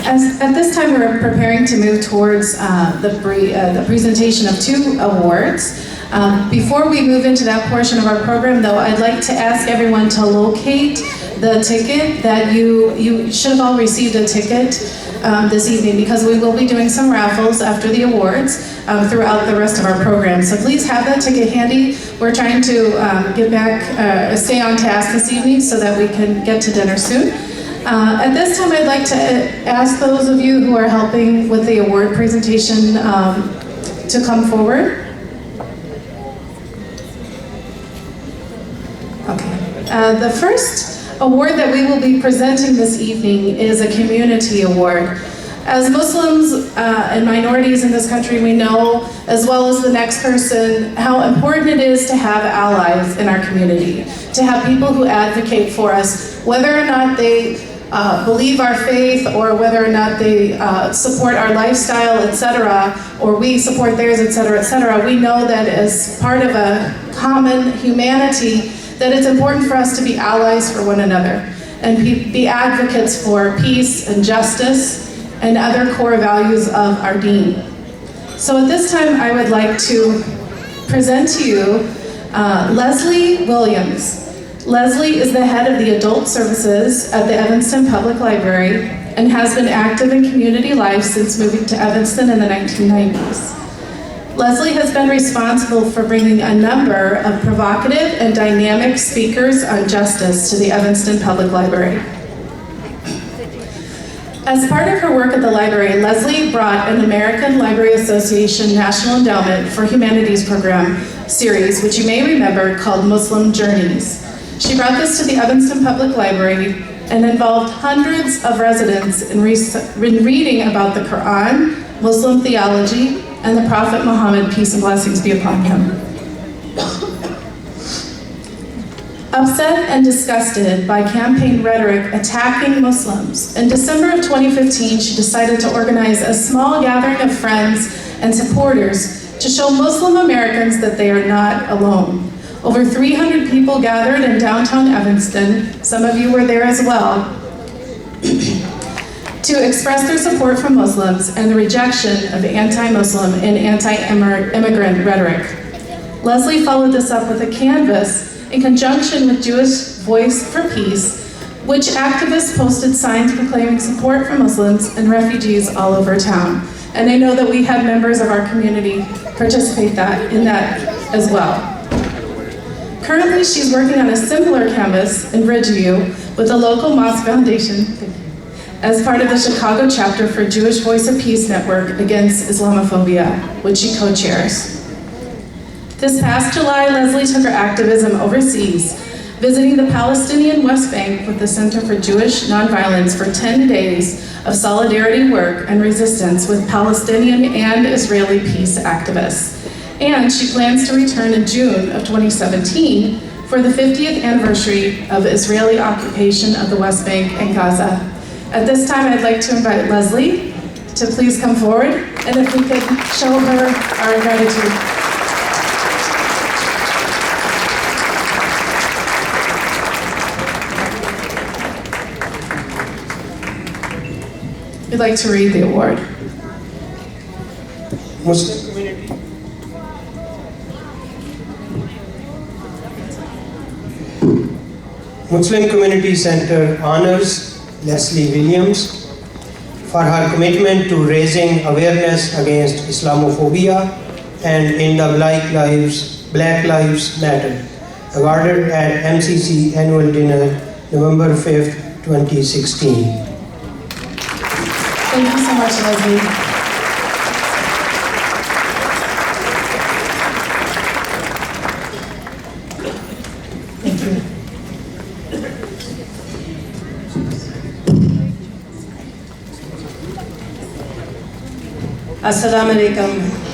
At this time, we're preparing to move towards the presentation of 2 awards. Before we move into that portion of our program, though, I'd like to ask everyone to locate the ticket that you should have all received a ticket this evening, because we will be doing some raffles after the awards throughout the rest of our program. So please have that ticket handy. We're trying to get back, stay on task this evening so that we can get to dinner soon. At this time, I'd like to ask those of you who are helping with the award presentation to come forward. Okay. The first award that we will be presenting this evening is a community award. As Muslims and minorities in this country, we know, as well as the next person, how important it is to have allies in our community, to have people who advocate for us, whether or not they believe our faith or whether or not they support our lifestyle, etc., or we support theirs, etc., etc. We know that as part of a common humanity, that it's important for us to be allies for one another and be advocates for peace and justice and other core values of our deen. So at this time, I would like to present to you Leslie Williams. Leslie is the head of the Adult Services at the Evanston Public Library and has been active in community life since moving to Evanston in the 1990s. Leslie has been responsible for bringing a number of provocative and dynamic speakers on justice to the Evanston Public Library. As part of her work at the library, Leslie brought an American Library Association National Endowment for Humanities program series, which you may remember, called Muslim Journeys. She brought this to the Evanston Public Library and involved hundreds of residents in reading about the Quran, Muslim theology, and the Prophet Muhammad, peace and blessings be upon him. Upset and disgusted by campaign rhetoric attacking Muslims, in December of 2015, she decided to organize a small gathering of friends and supporters to show Muslim Americans that they are not alone. Over 300 people gathered in downtown Evanston, some of you were there as well, to express their support for Muslims and the rejection of anti-Muslim and anti-immigrant rhetoric. Leslie followed this up with a canvas in conjunction with Jewish Voice for Peace, which activists posted signs proclaiming support for Muslims and refugees all over town. And I know that we had members of our community participate in that as well. Currently, she's working on a similar canvas in Bridgeview with the local Mosque Foundation as part of the Chicago chapter for Jewish Voice of Peace Network Against Islamophobia, which she co-chairs. This past July, Leslie took her activism overseas, visiting the Palestinian West Bank with the Center for Jewish Nonviolence for 10 days of solidarity work and resistance with Palestinian and Israeli peace activists. And she plans to return in June of 2017 for the 50th anniversary of Israeli occupation of the West Bank and Gaza. At this time, I'd like to invite Leslie to please come forward, and if we could show her our gratitude. We'd like to read the award. Muslim community. Muslim Community Center honors Leslie Williams for her commitment to raising awareness against Islamophobia and in the Black Lives Matter, awarded at MCC annual dinner, November 5th, 2016. Thank you so much, Leslie. Assalamu alaikum.